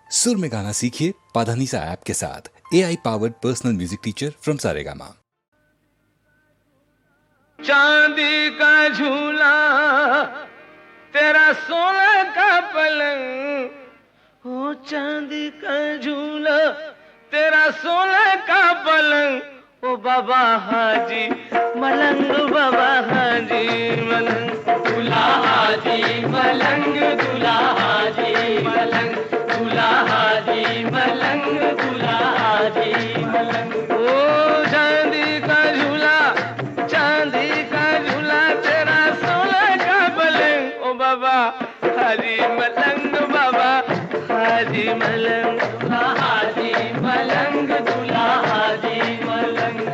सुर में गाना सीखिए पाधानीसा ऐप के साथ। AI powered personal music teacher from Saregama. चांदी का झूला तेरा सोना का पलंग, हो चांदी का झूला तेरा सोना का पलंग, ओ बाबा हाजी मलंग, बाबा हाजी मलंग, दूल्हा हाजी मलंग, दूल्हा हाजी मलंग, दूल्हा हाजी मलंग, दूल्हा हाजी मलंग। ओ चांदी का झूला, चांदी का झूला तेरा सोना का पलंग, ओ बाबा हाजी मलंग, बाबा हाजी मलंग, दूल्हा हाजी मलंग, दूल्हा हाजी मलंग।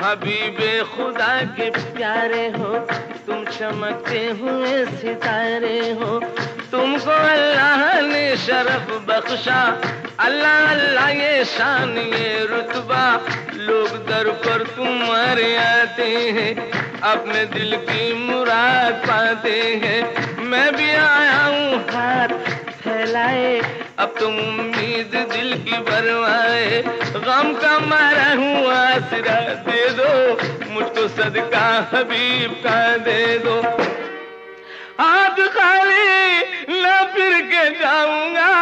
हबीबे खुदा के प्यारे हो, तुम चमकते हुए सितारे हो, तुमको अल्लाह ने शरफ बख्शा, अल्लाह अल्लाह ये शान ये रुतबा, लोग दर पर तुम्हारे आते हैं, अपने दिल की मुराद पाते हैं। मैं भी आया हूँ हाथ फैलाए, अब तुम उम्मीद दिल की भरवाए, गम का मारा हूँ आसरा दे दो, मुझको सदका हबीब का दे दो। हाथ खाली न फिर के जाऊंगा,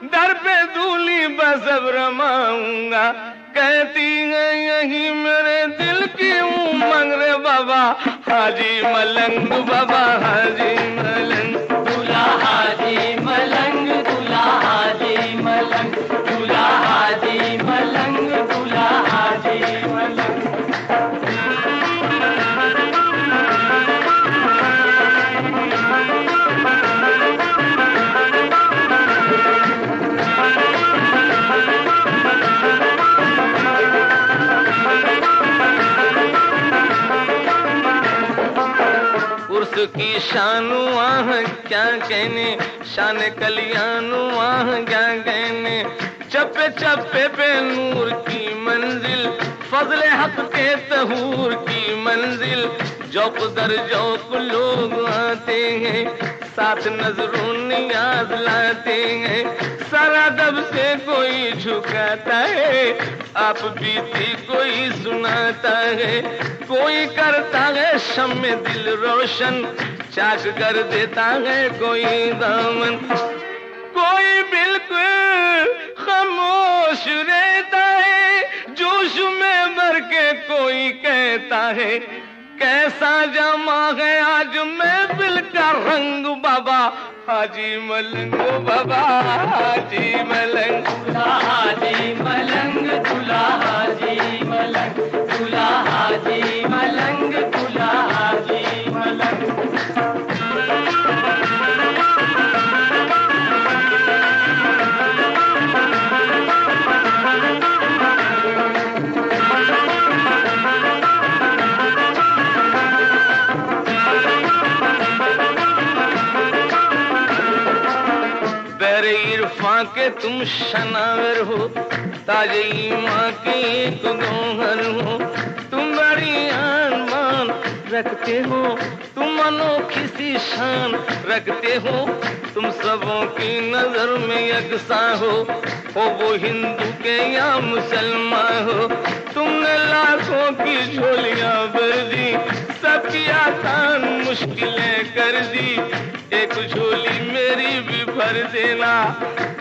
दर पे दूली बस अब रमाऊंगा, कहती है यही मेरे दिल की उमंग रे बाबा हाजी मलंग, बाबा हाजी मलंग, दूल्हा हाजी मलंग, दूल्हा हाजी मलंग, दूल्हा हाजी मलंग, दूल्हा हाजी मलंग। की शानु आह क्या कहने, शान कलियानु आह क्या कहने, चप्पे चप्पे पे नूर की मंजिल, फजले हक के तहूर की मंजिल, जौक दर जौक लोग आते हैं, साथ नजरों नियाज लाते हैं, सारा दब से कोई झुकाता है, आप बीती कोई सुनाता है, कोई करता है शम्मे दिल रोशन, चाक कर देता है कोई दामन, कोई बिल्कुल खामोश रहता है, जोश में भर के कोई कहता है, कैसा जमा है आज महफिल का रंग, बाबा हाजी मलंग, बाबा हाजी मलंग, दूल्हा हाजी मलंग, दूल्हा हाजी मलंग, दूल्हा हाजी मलंग, दूल्हा हाजी मलंग। के तुम शनावर हो, ताजे ईमान के एक गौहर हो, तुम बड़ी आन मान रखते हो, तुम अनोखी सी शान रखते हो, तुम सबों की नजर में यकसा हो वो हिंदू के या मुसलमान हो, तुमने लाखों की झोलियां भर दी, सबकी आसान मुश्किलें कर दी, एक झोली मेरी भी भर देना,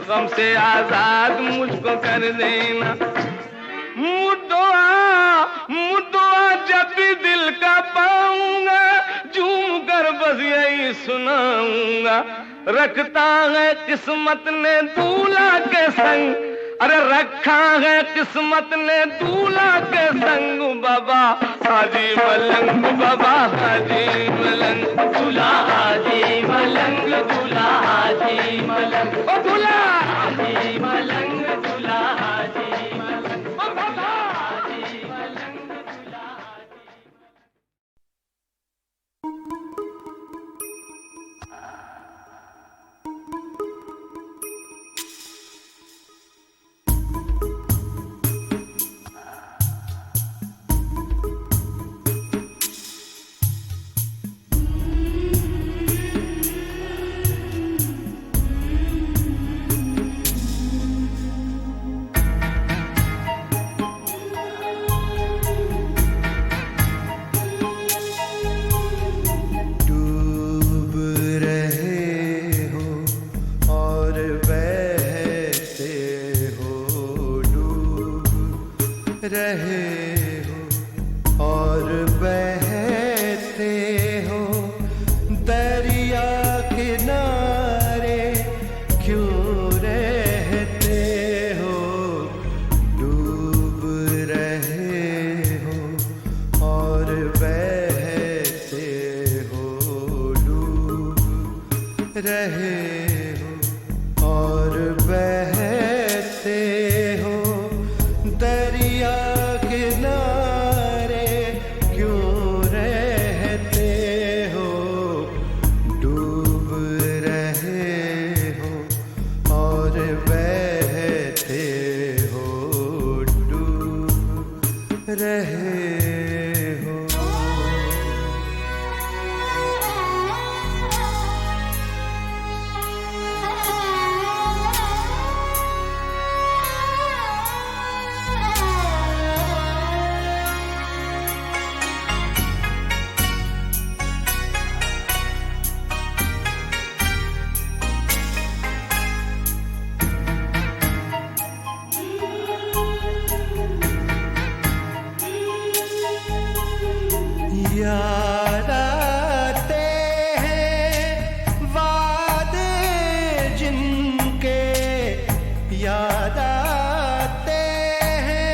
गम से आजाद मुझको कर देना। मुद्दुआ जब भी दिल का पाऊंगा, झूम कर बस यही सुनाऊंगा, रखता है किस्मत ने दूल्हा के संग, अरे रखा है किस्मत ने दूल्हा के संग, बाबा हाजी मलंग, बाबा हाजी मलंग, दूल्हा हाजी मलंग, दूल्हा हाजी मलंग, ओ दूल्हा हाजी मलंग, दूल्हा हाजी मलंग, ओ बाबा हाजी मलंग, दूल्हा हाजी। रहे हो और बहते हो दरिया किनारे क्यों रहते हो, डूब रहे हो और बहते हो, डूब रहे हो। याद आते हैं वादे जिनके, याद आते हैं,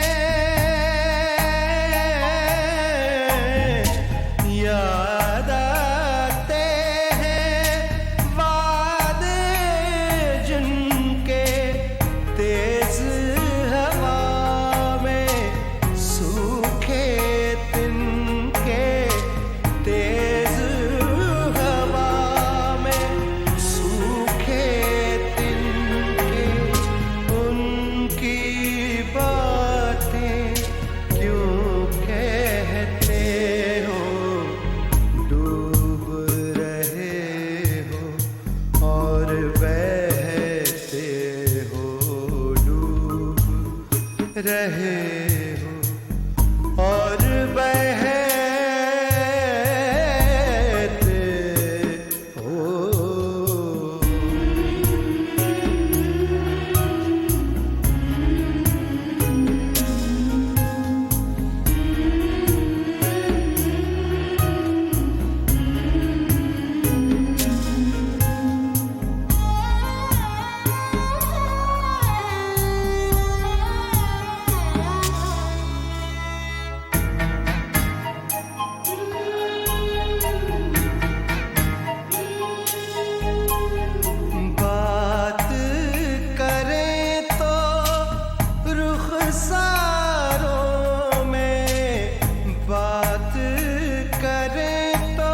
याद आते हैं वादे जिनके, तेज हवा में सूखे तिनके, तेज हवा में सूखे तिनके, उनकी बातें क्यों कहते हो, डूब रहे हो और बहते हो, डूब रहे हो और बहते हो। बात करें तो रुखसारों में, बात करें तो,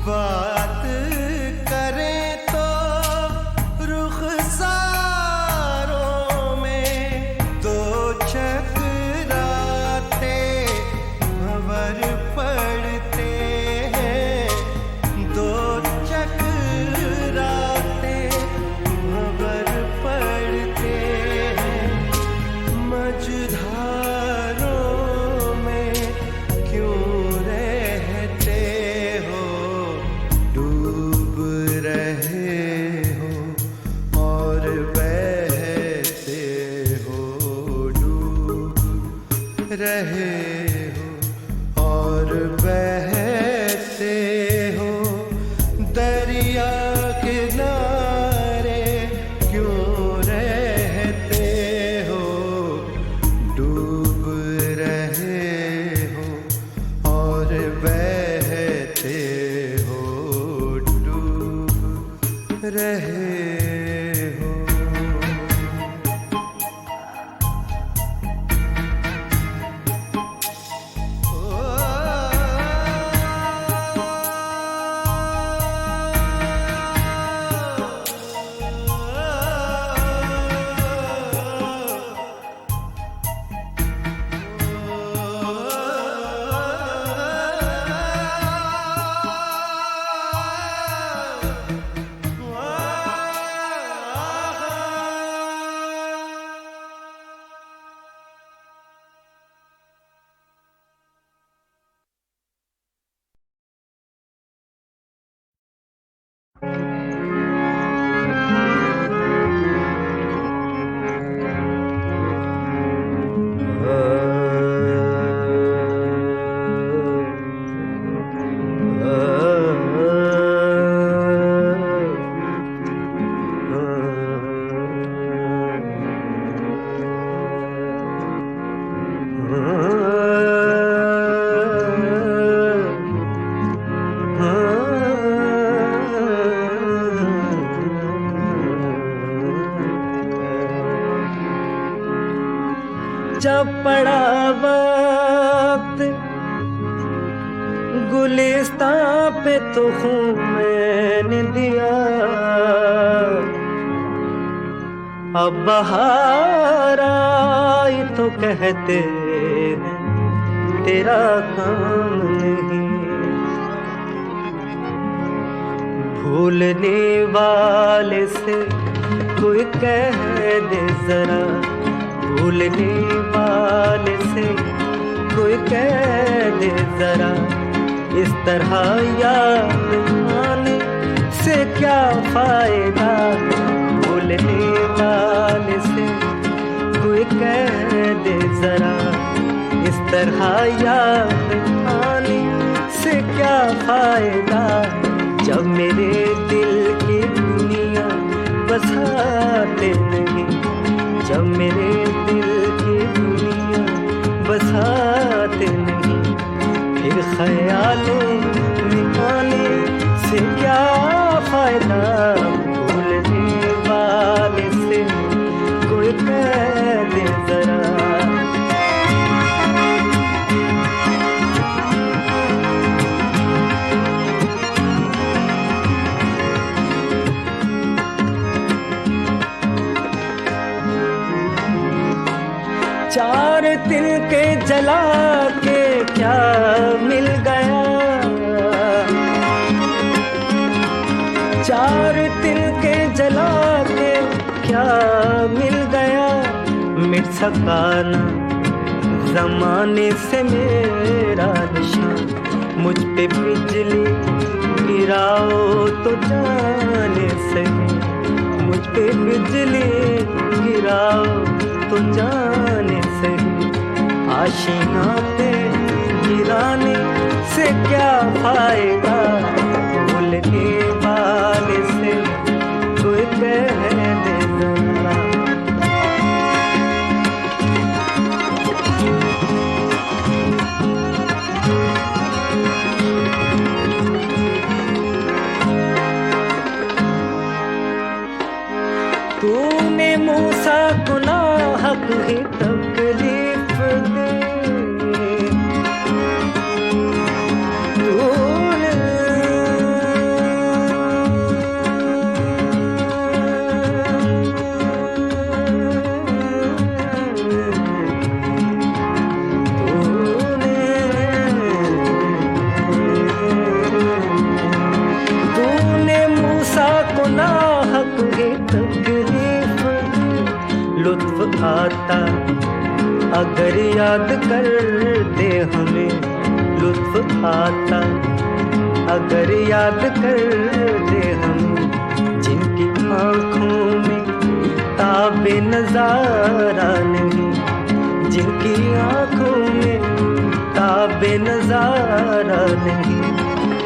बात करें तो रुखसारों में, दो चकराते भंवर पड़ते हैं, दो चकराते भंवर पड़ते हैं, मझधारों में क्यों रहते हो, डूब रहे हो और बहते हो, डूब रहे हो और बहते हो दरिया किनारे क्यों रहते हो, डूब रहे हो और बहते हो, डूब रहे हो। गुलिस्तां पे तो खून मैंने दिया, अब बहार आई तो कहते हैं तेरा काम नहीं। भूलने वाले से कोई कह दे जरा, भूलने वाले से कोई कह दे जरा, इस तरह याद आने से क्या फायदा। भूलने वाले से कोई कह दे जरा, इस तरह याद आने से क्या फायदा। जब मेरे दिल की दुनिया बसाते नहीं, जब मेरे दिल की दुनिया बसाते नहीं, फिर ख्यालों में आने से क्या फायदा। भूलने वाले से कोई कह दे जरा। चार दिल के जला के क्या मिल गया, चार दिल के जला के क्या मिल गया। मिट सका ना जमाने से मेरा निशान, मुझ पे बिजली गिराओ तो जाने सही, मुझ पे बिजली गिराओ तो जाने सही। आशीना पे गिराने से क्या फायदा। भूलने वाले से कोई कह दे जरा। तूने मूसा को नाहक ही तकलीफ दे, तूने मूसा को नाहक ही तकलीफ दी। लुत्फ आता अगर याद कर दे हमें, लुत्फ आता अगर याद कर दे हमें। जिनकी आँखों में ताबे नजारा नहीं, जिनकी आँखों में ताबे नजारा नहीं,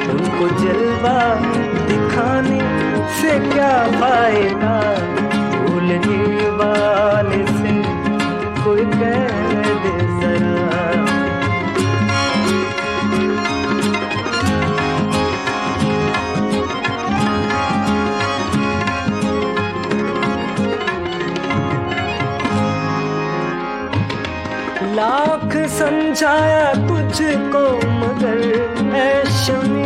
उनको जलवा दिखाने से क्या फायदा। भूलने वाले से कोई कह दे जरा। लाख समझाया तुझको मगर ऐ शमी,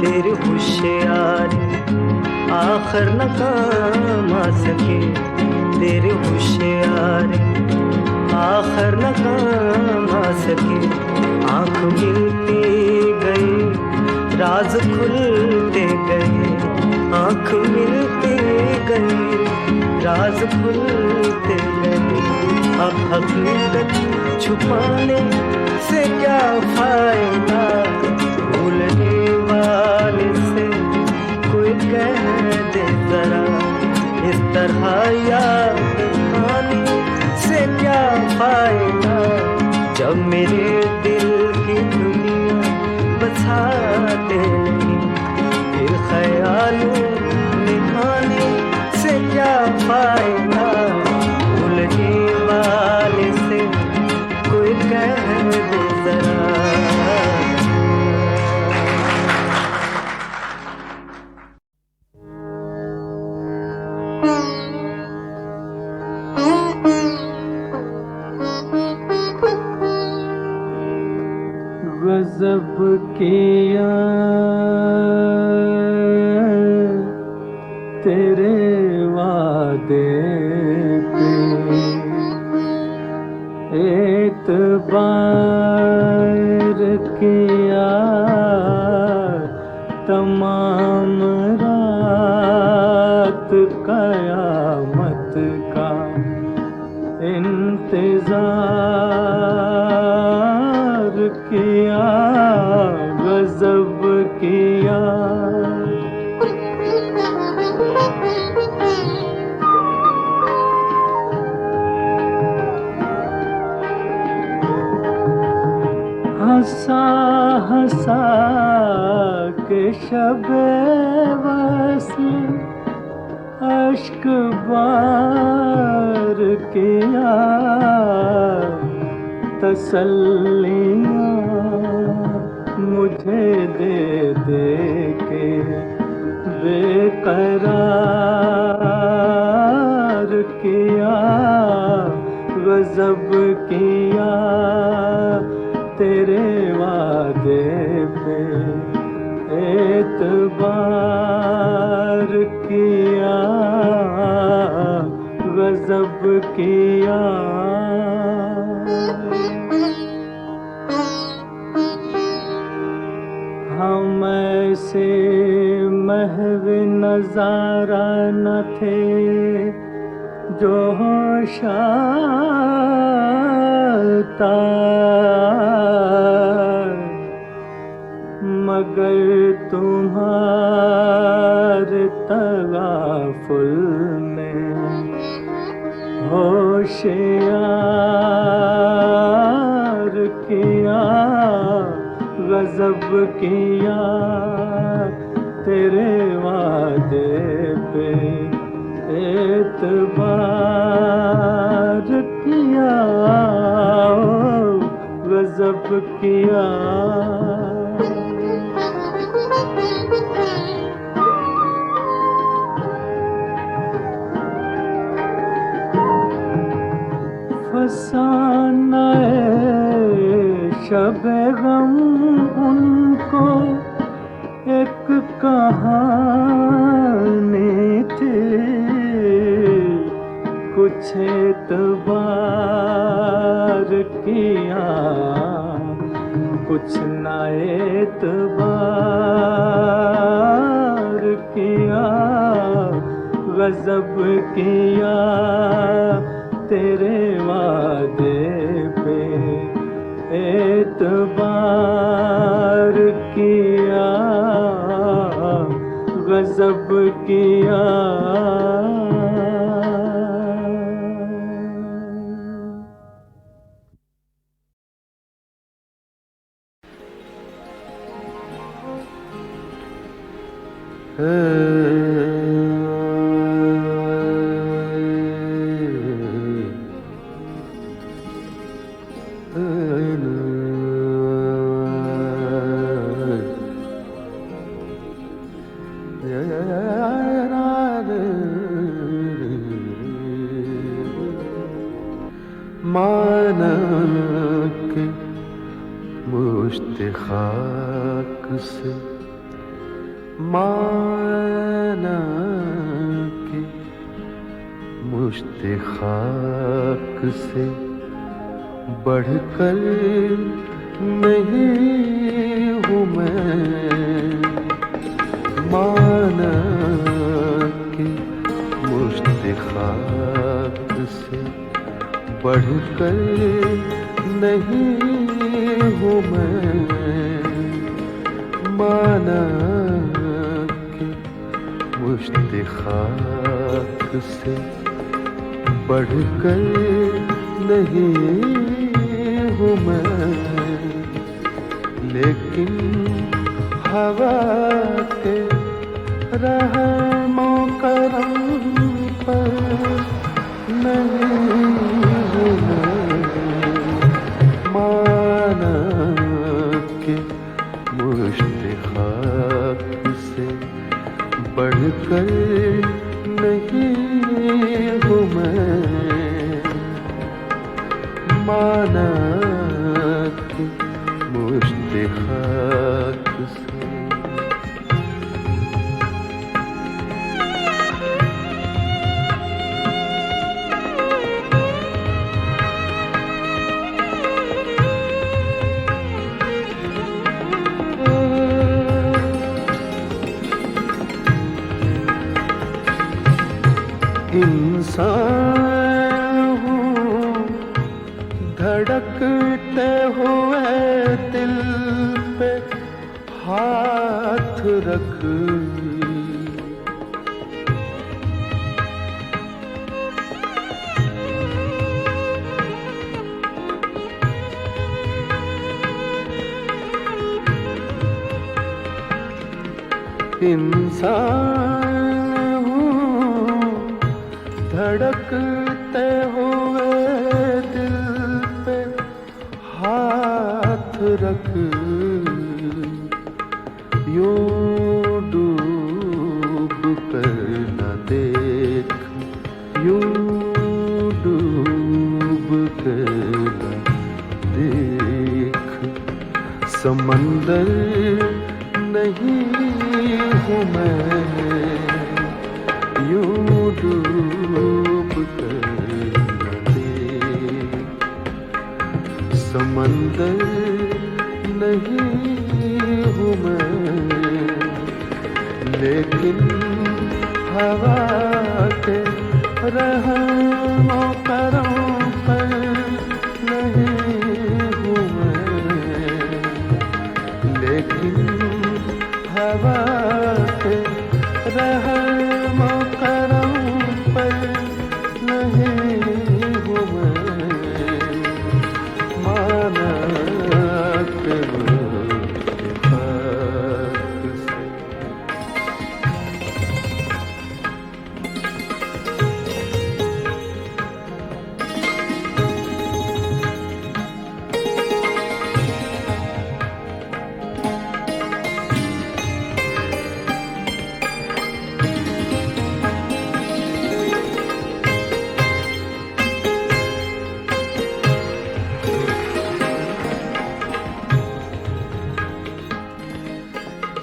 तेरी होशियारी आखिर न काम आ सके। तेरी होशियारी आखिर न काम आ सके। आँख मिलती गई राज खुलते गए, आँख मिलती गई राज खुलते गए। अब हकीकत छुपाने से क्या फायदा। भूलने वाले से कोई कह दे जरा, इस तरह याद आने से क्या फायदा। जब मेरे दिल की दुनिया बसाते नहीं, फिर ख्यालों में आने से क्या फायदा। भूलने वाले से कोई कह दे जरा। गजब किया तेरे वादे पे एतबार किया तमाम रात कयामत का इंतजार किया गजब किया हंसा हंसा के शबे वस्ल अश्क बार किया तसल्लियाँ मुझे दे दे के बेकरार किया गजब किया तेरे वादे पे एतबार किया गजब किया हम ऐसे महव नजारा न थे जो होशाता मगर तुम्हारे तगाफुल में होशियार किया गजब किया तेरे वादे पे एतबार किया गजब किया फसाना शबे गम उनको एक कहानी थी कुछ एतबार किया कुछ ना एतबार किया गजब किया तेरे वादे पे एतबार किया गजब किया माना के मुश्त खाक से माना के मुश्त खाक से बढ़कर नहीं हूँ मैं माना के मुश्त खाक से बढ़कर नहीं हूँ मैं माना कि मुश्त खाक से बढ़कर नहीं हूँ मैं लेकिन हवा के रहमो करम पर नहीं हूँ मैं माना कि मुश्त खाक से बढ़कर नहीं हूँ मैं माना कि मुश्त खाक से। इंसान हूँ धड़कते हुए दिल पे हाथ रख, इंसान हूँ धड़कते हुए दिल पे हाथ रख, यूं डूब कर न देख, यूं डूब कर न देख, समंदर नहीं हूँ मैं, यूं डूब कर न देख, समंदर नहीं हूँ मैं, लेकिन हवा के रहमो करम पर नहीं हूँ मैं, लेकिन हवा के रहमो करम पर नहीं हूँ मैं, माना के खाक से।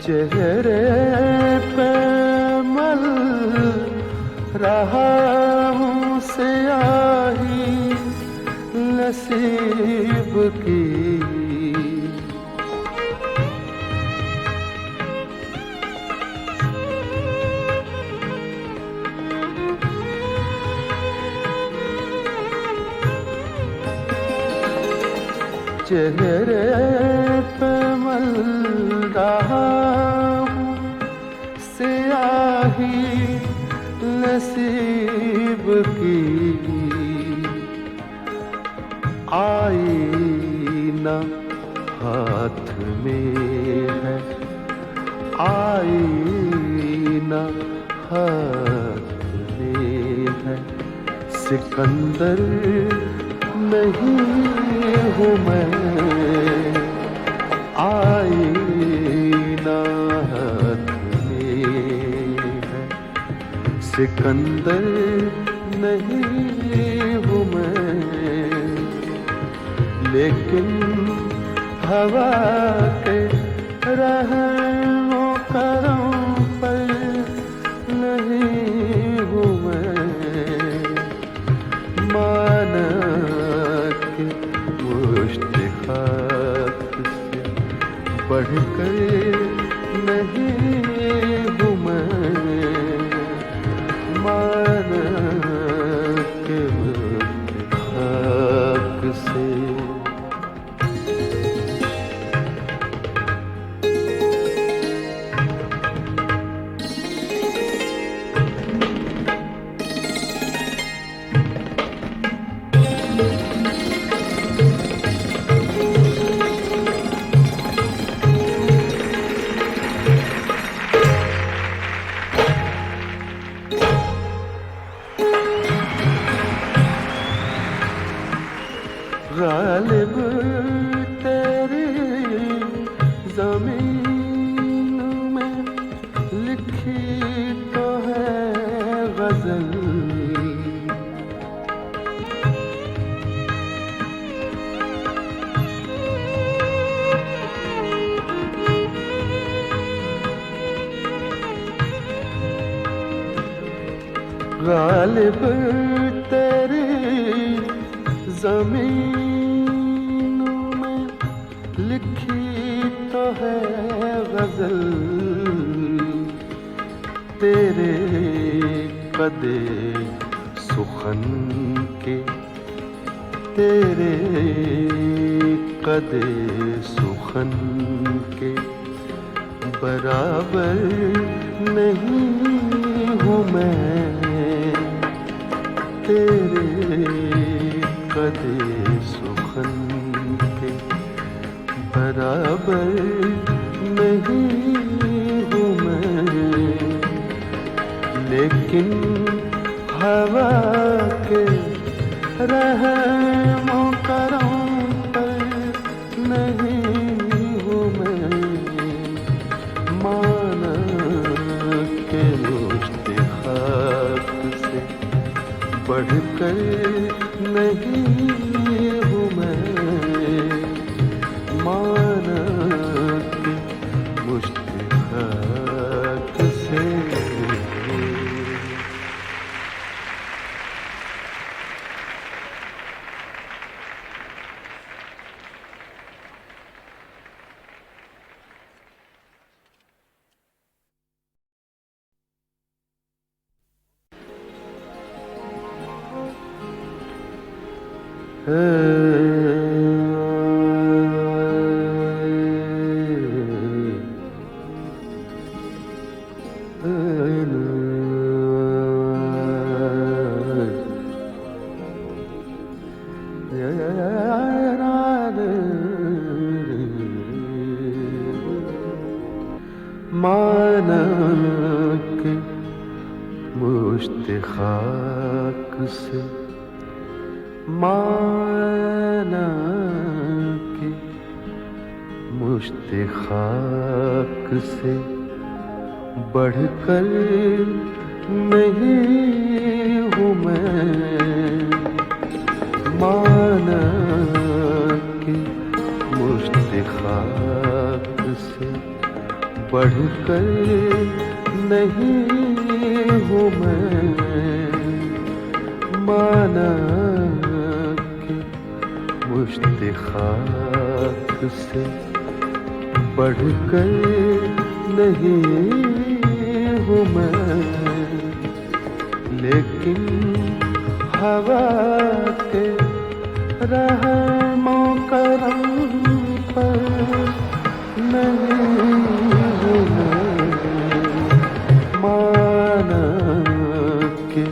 चेहरे पे मल रहा हूँ स्याही नसीब की, चेहरे पे मल रहा हूँ स्याही नसीब की, आईना हाथ में है, आईना हाथ में है, सिकंदर नहीं हूँ मैं, आईना हाथ में है, सिकंदर नहीं हूँ मैं, लेकिन हवा के रहमो करम पर नहीं हूँ मैं, माना के मुश्त खाक से बढ़कर नहीं हूँ मैं, माना के मुश्त खाक से। गालिब तेरी ज़मीन में लिखी तो है गज़ल, गालिब तेरी ज़मीनों में लिखी तो है गज़ल, तेरे कदे सुखन के, तेरे कदे सुखन के बराबर नहीं हूँ मैं, तेरे कदे सुखन के बराबर नहीं हूँ मैं। लेकिन हवा के रहमो करम पर नहीं हूँ मैं, माना के मुझते खाक से बढ़कर नहीं हूँ मैं, माना के मुझते खाक से। माना के मुझते खाक से, माना के मुझते खाक से बढ़कर नहीं हूँ मैं, माना के मुझते खाक से बढ़कर नहीं हूँ मैं, माना के मुझते खाक से बढ़कर नहीं हूँ मैं। लेकिन हवा के रहमो करम पर नहीं हूँ मैं, माना के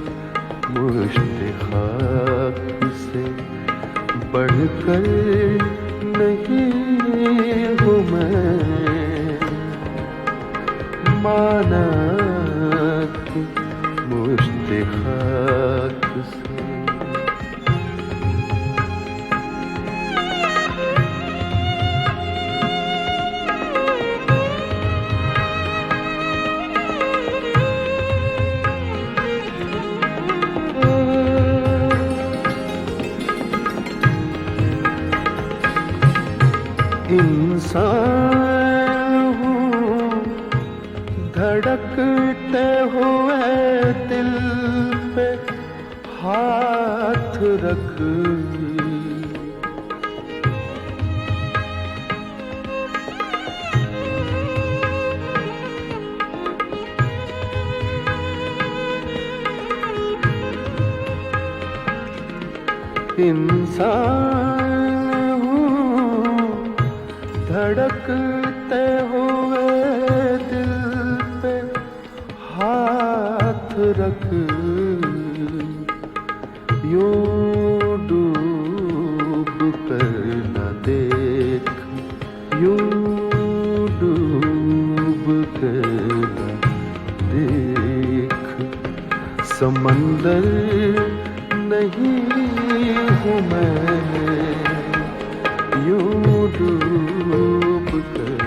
मुझते खाक से बढ़कर नहीं हूँ मैं, माना के मुझते खाक से। इंसान हूँ धड़कते हुए दिल पे हाथ रख, इंसान हूँ धड़कते हुए दिल पे हाथ रख, यूं डूब कर न देख, यूं डूब कर न देख, समंदर नहीं हूँ मैं, यूं डूब कर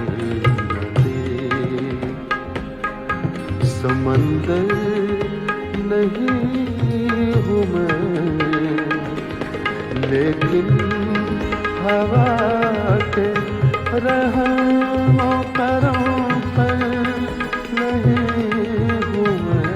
न देख, समंदर नहीं हूँ मैं। लेकिन हवा के रहमो करम पर नहीं हूँ मैं,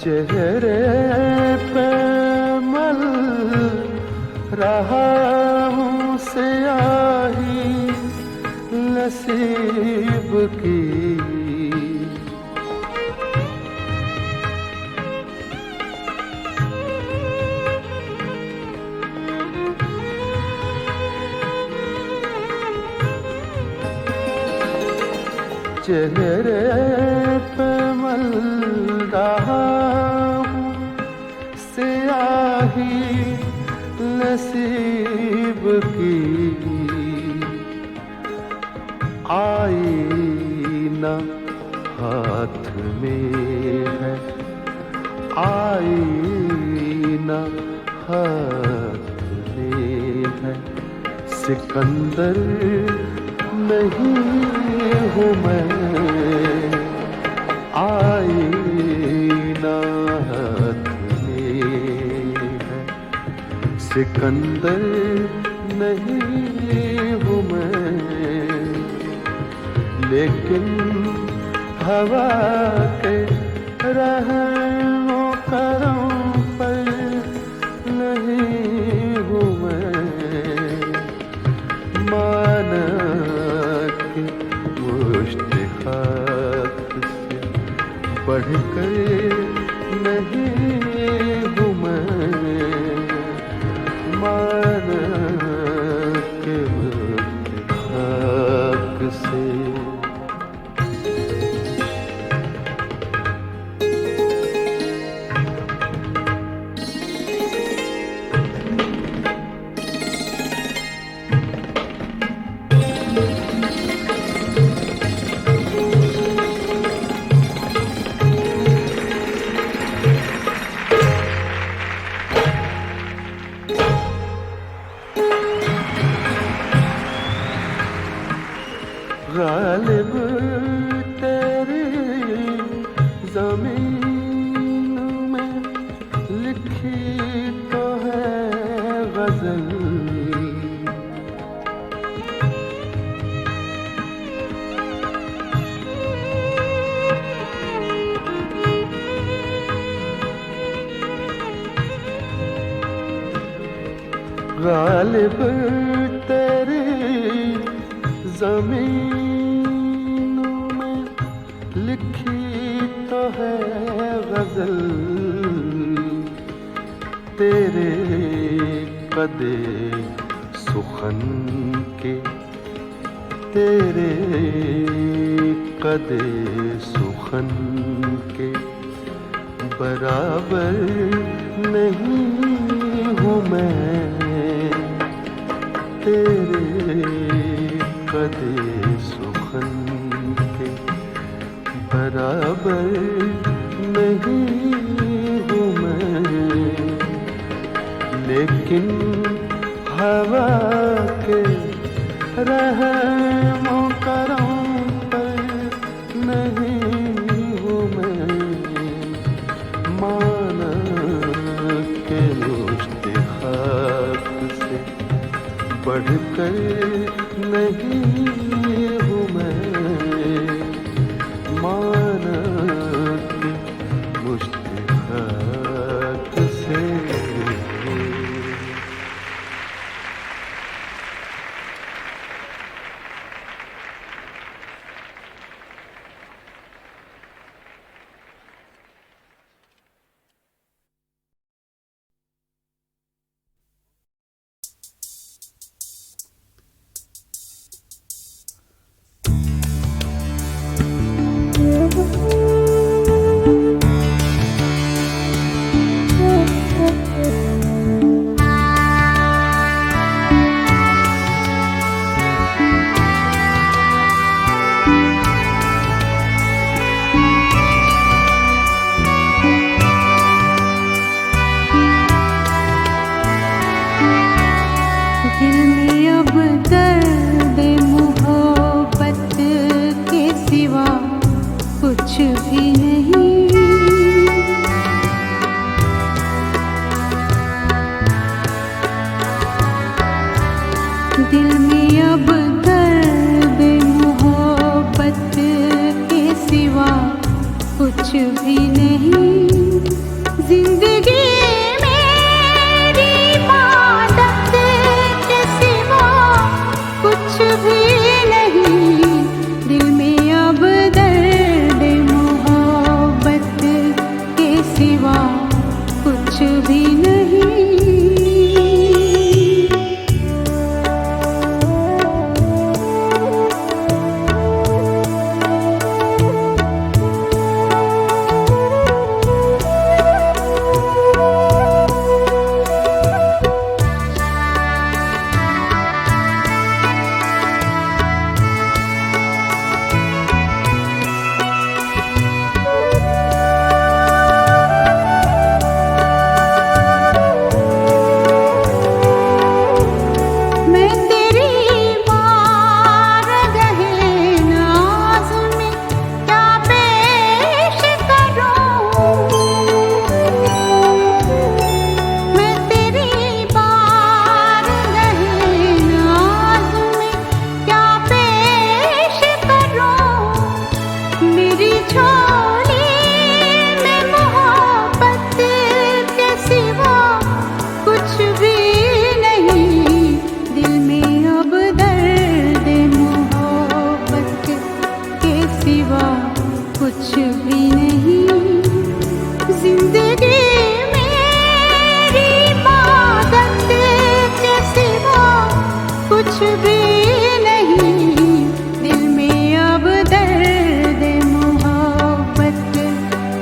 चेहरे पे मल रहा हूँ स्याही नसीब की। चेहरे पे मल रहा हूँ स्याही नसीब की। आईना हाथ में है, आईना हाथ में है, सिकंदर नहीं हूँ मैं। आईना हाथ में है, सिकंदर नहीं हूँ मैं। लेकिन हवा के रहमो करम पर नहीं हूँ मैं। माना के मुश्त खाक से बढ़कर नहीं हूँ मैं। माना के मुश्त खाक से। गालिब तेरी ज़मीन में लिखी तो है गज़ल। गालिब तेरी ज़मीन में लिखी तो है गज़ल। तेरे कदे सुखन के, तेरे कदे सुखन के बराबर नहीं हूँ मैं। तेरे कदे सुखन के बराबर नहीं हूँ मैं। लेकिन हवा के रहमो करम पर नहीं हूँ मैं। माना के मुश्त खाक से बढ़कर नहीं हूँ मैं। माना के मुश्त खाक से। भी नहीं, दिल में अब दर्द मोहब्बत के सिवा कुछ भी नहीं। मैं तेरी मार गहे नाज़ में क्या पेश करूं, मैं तेरी मार गहे नाज़ में क्या पेश करूं। मेरी झोली में मोहब्बत के सिवा कुछ भी नहीं, दिल में अब दर्द मोहब्बत के सिवा कुछ भी नहीं। जिंदगी मेरी इबादत के सिवा कुछ भी नहीं, दिल में अब दर्द मोहब्बत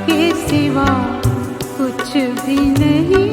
के सिवा कुछ भी नहीं।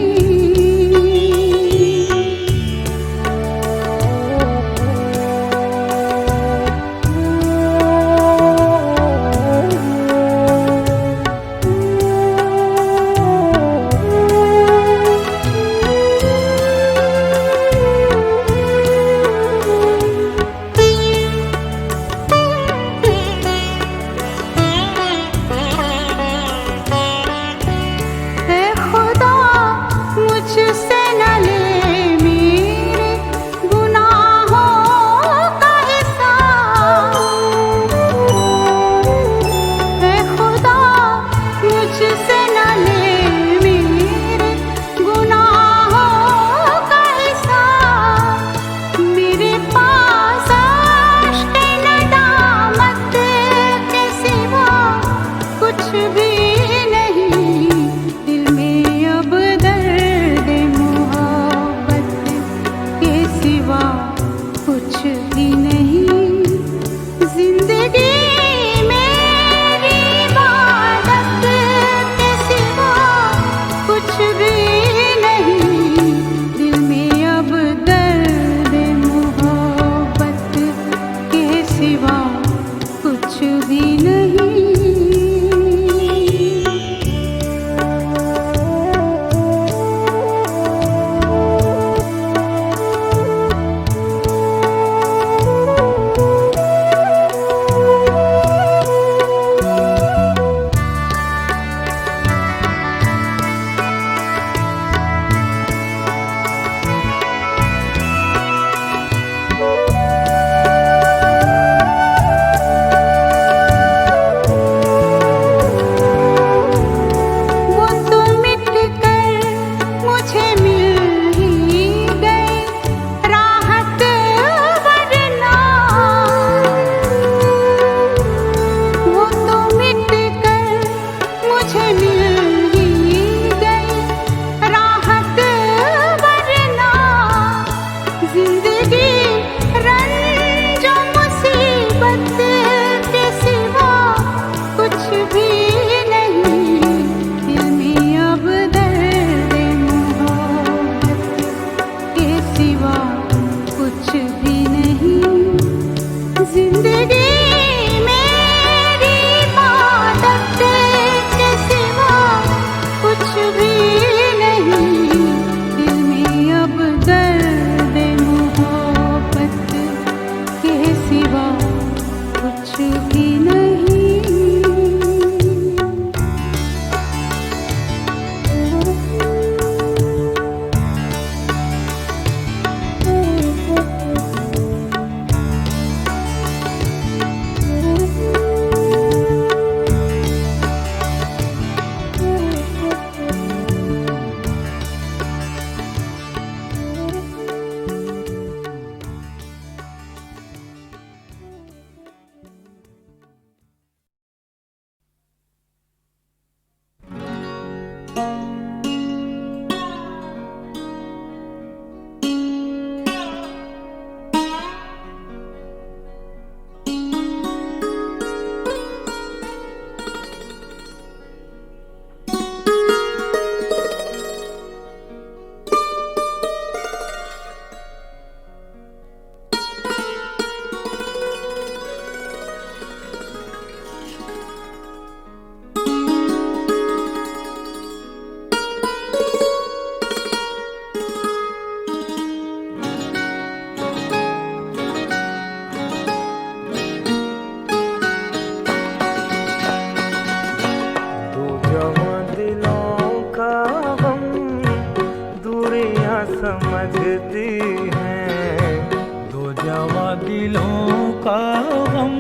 दिलों का गम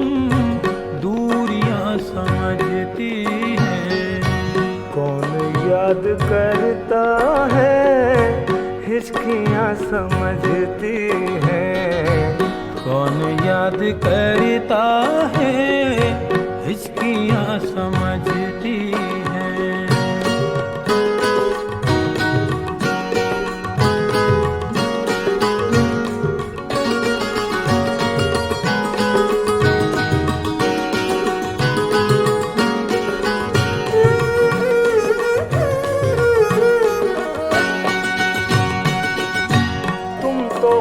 दूरियां समझती हैं। कौन याद करता है हिचकियां समझती हैं। कौन याद करता है हिचकियां समझती हैं।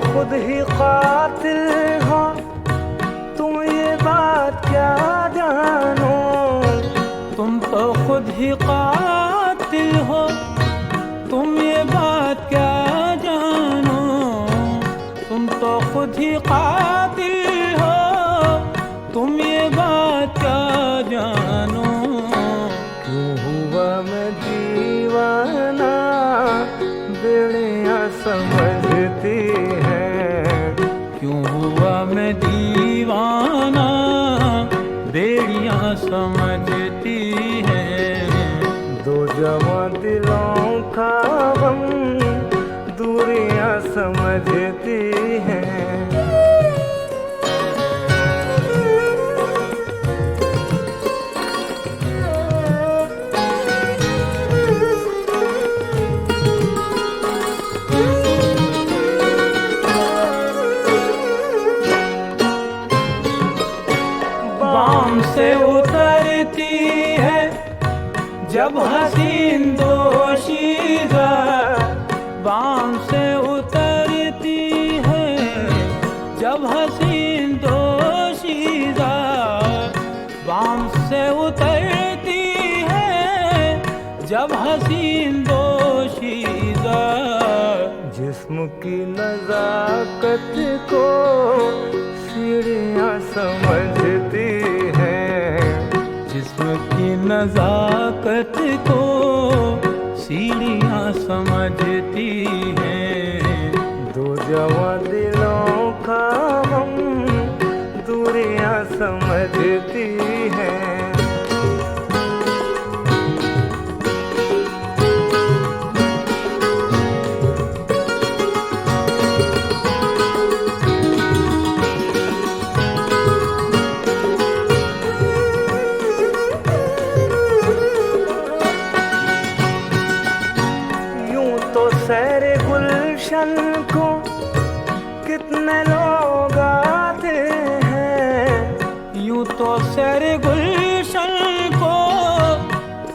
खुद ही कातिल हो तुम ये बात क्या जानो। तुम तो खुद ही कातिल हो तुम ये बात क्या जानो। तुम तो खुद ही कातिल हो तुम ये बात क्या जानो। क्यों हुआ मैं दीवाना बेड़ियां समझती हैं। क्यों हुआ मैं दीवाना बेड़ियां समझती हैं। दो जवां दिलों का गम दूरियां समझती हैं। बाम से उतरती है जब हसीन दोशीज़ा। बाम से उतरती है जब हसीन दोशीज़ा। बाम से उतरती है जब हसीन दोशीज़ा। जिस्म की नज़ाकत को सीढ़ियाँ समझती हैं। जिस्म की नज़ाकत को सीढ़ियाँ समझती हैं। दो जवां दिलों का गम दूरियां समझती हैं। सैर गुलशन को कितने लोग आते हैं। यूं तो सैर गुलशन को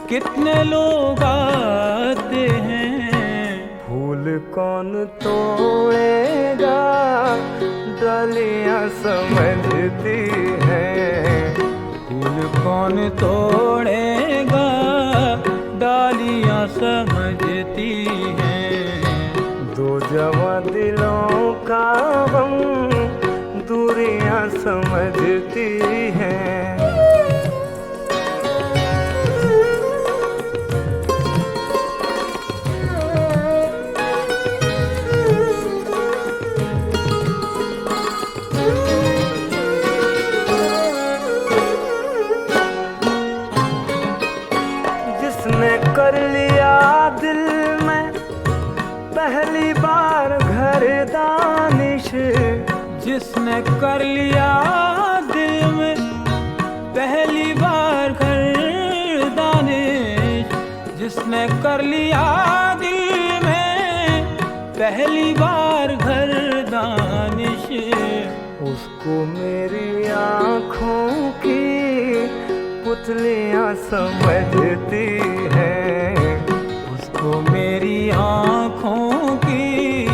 कितने लोग आते हैं। फूल कौन तोड़ेगा डालियां समझती हैं। फूल कौन तोड़ेगा डालियां समझती हैं। दो जवां दिलों का गम दूरियां समझती हैं। जिसने कर लिया दिल में पहली बार घर दानिश। जिसने कर लिया दिल में पहली बार घर दानिश। जिसने कर लिया दिल में पहली बार घर दानिश। उसको मेरी आँखों की पुतलियाँ समझती हैं। उसको मेरी आँखों की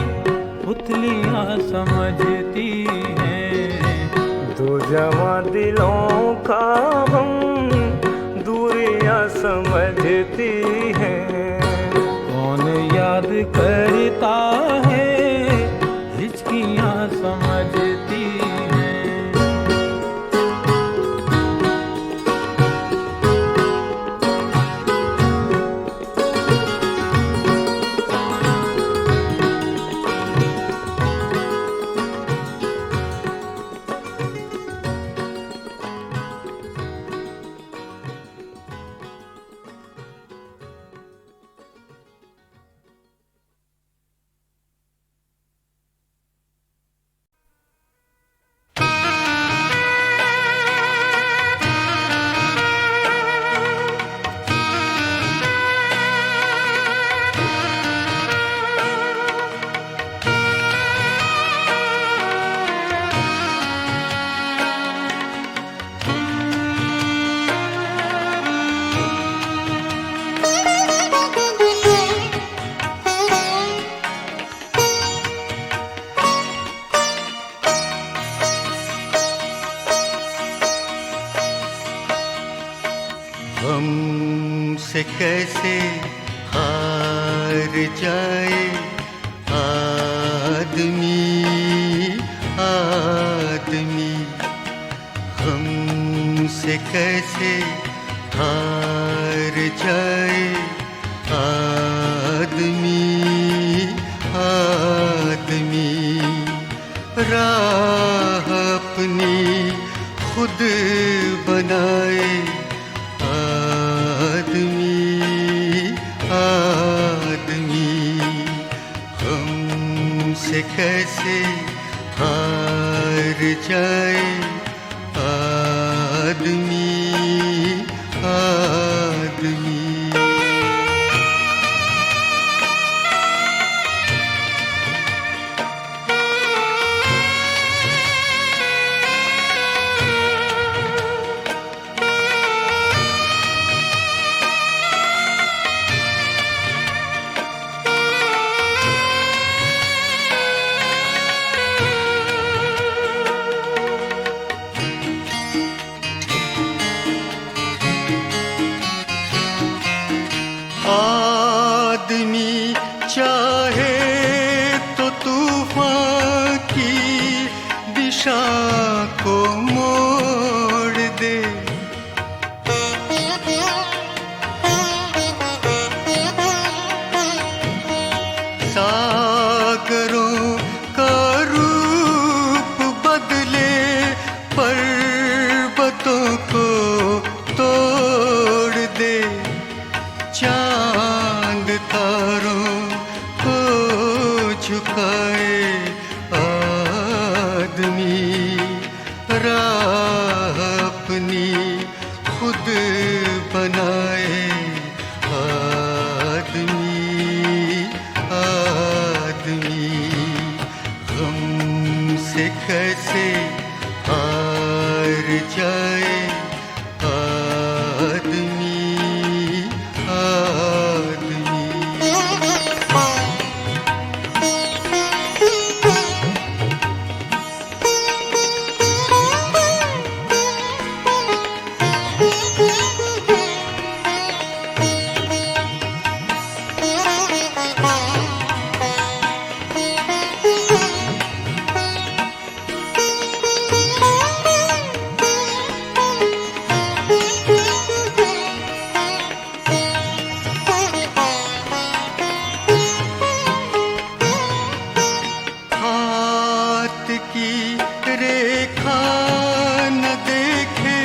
पुतलियाँ समझती हैं। दो जवां दिलों का गम दूरियां समझती हैं। कौन याद करता है हिचकियाँ समझती हैं। हमसे कैसे हार जाए आदमी आदमी, हमसे कैसे हार जाए आदमी आदमी। राह अपनी खुद बनाए आदमी आदमी, हमसे कैसे हार जाए आदमी आदमी। आदमी चाहे तो तूफान की दिशा को मोड़ दे, सागरों का रूप बदले पर्वतों को तोड़ दे, चांद तारों को झुकाए आदमी। राह अपनी खुद बनाए आदमी आदमी, हमसे कैसे हार जाए आदमी आदमी। हाथ की रेखा न देखे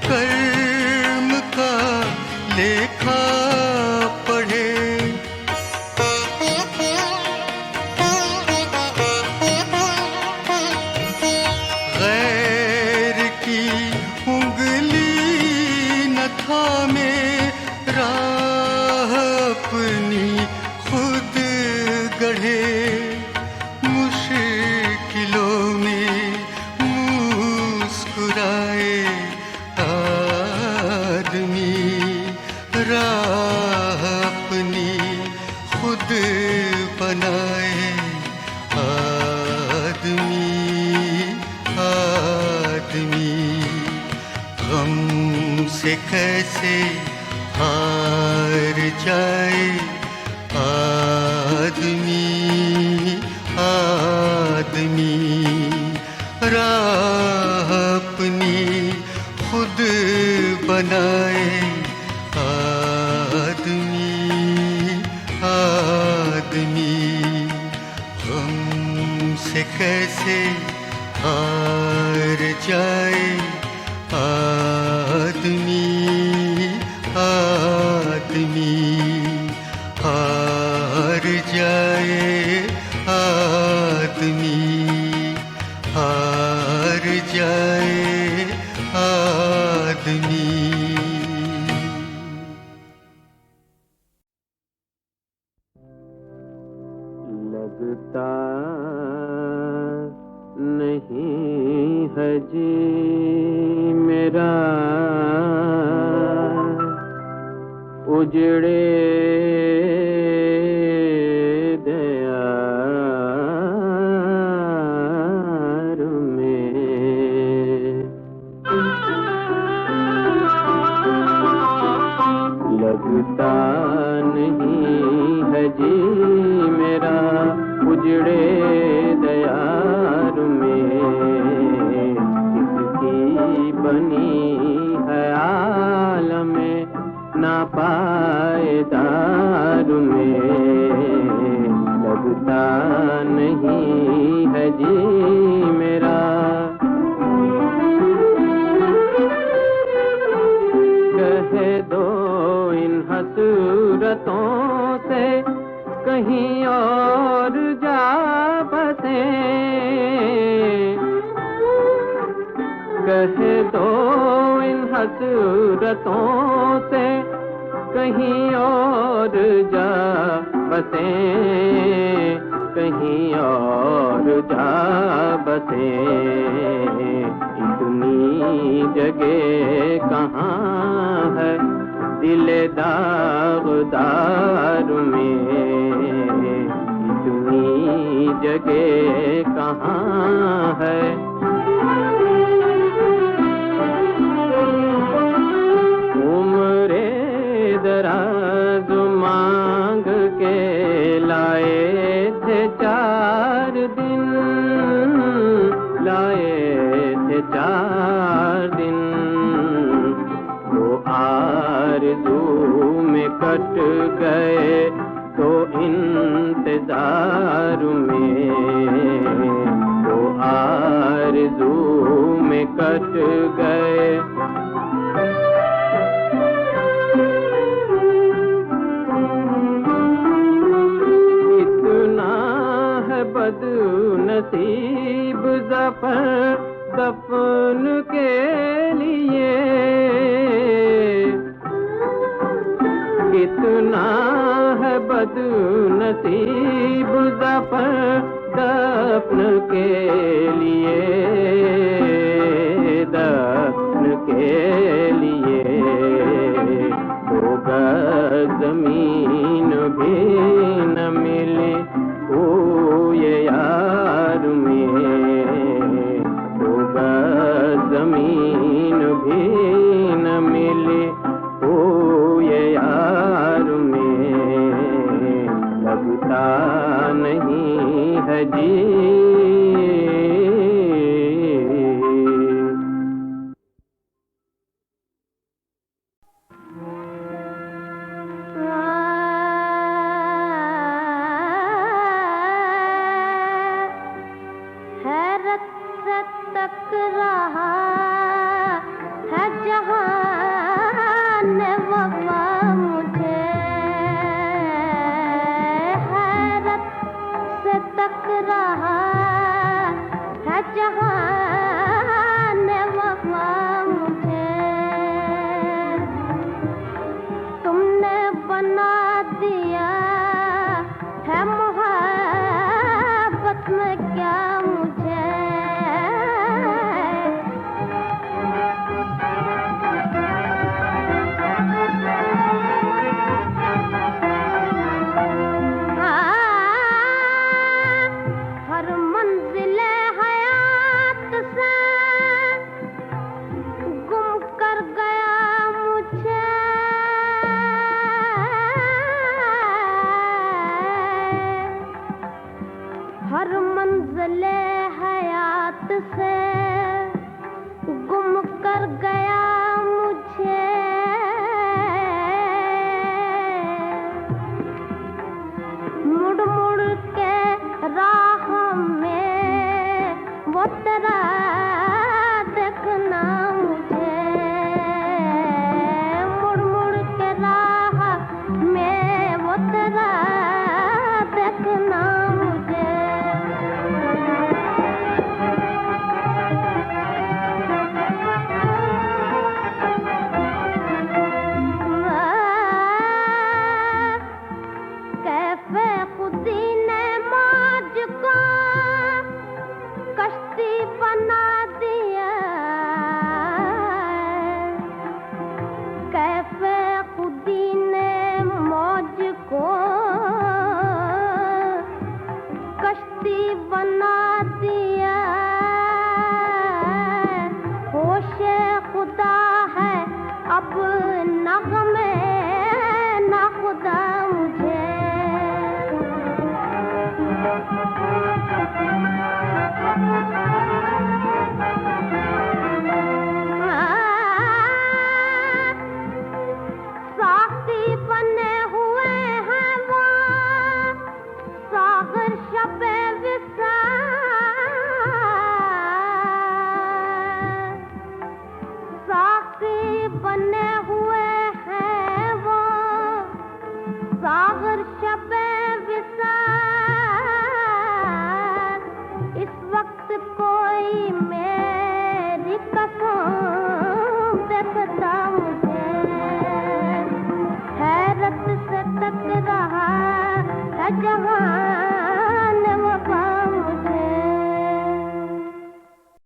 कर्म का लेखा पढ़े, गैर की उंगली न थामे, राह अपनी खुद गढ़े, मुश्किलों में मुस्कुराए आदमी। राह अपनी खुद बनाए आदमी आदमी, हमसे कैसे हार जाए आदमी आदमी। राह अपनी खुद बनाए आदमी आदमी, हमसे कैसे हार जाए आदमी आदमी। हार जाए आदमी, हार जाए आदमी। लगता नहीं है जी मेरा उजड़े दयार में। बनी है आलमे ना पायदार में, लगता नहीं है जी मेरा। कह दो इन हसरतों से कहीं और जा बसे, कह दो इन हसरतों से कहीं और जा बसे, कहीं और जा बसे। इतनी जगह कहाँ है दिले दागदार में, इतनी जगह कहाँ है। उम्रे दराज मांग के लाए थे 4 दिन, लाए थे 4 दिन। तो आरज़ू में कट गए तो इंतजार में, तो आरज़ू में कट गए। इतना है बदनसीब ज़फ़र दफन के लिए, कितना है बदनसीब ज़फ़र दफन के लिए, दफन के लिए। 2 गज ज़मीन भी न मिली कोई यार में, 2 गज ज़मीन भी न मिली कोई यार में, लगता नहीं है जी। हैरत से तक रहा है जहान वफा मुझे, हैरत से तक रहा है जहान वफा मुझे। तुमने बना दिया है मोहब्बत में क्या मुझे, हर मंजिले हयात से गुम कर गया मुझे। हर मंजिले हयात से गुम कर गया मुझे। मुड़ मुड़ के राह में वो तेरा देखना मुझे, मुड़ मुड़ के राह में वो तेरा देखना मुझे। कैफे खुदी ने मौज को कश्ती बना दिया, कैफे खुदी ने मौज को कश्ती बना दिया। होश खुदा है अब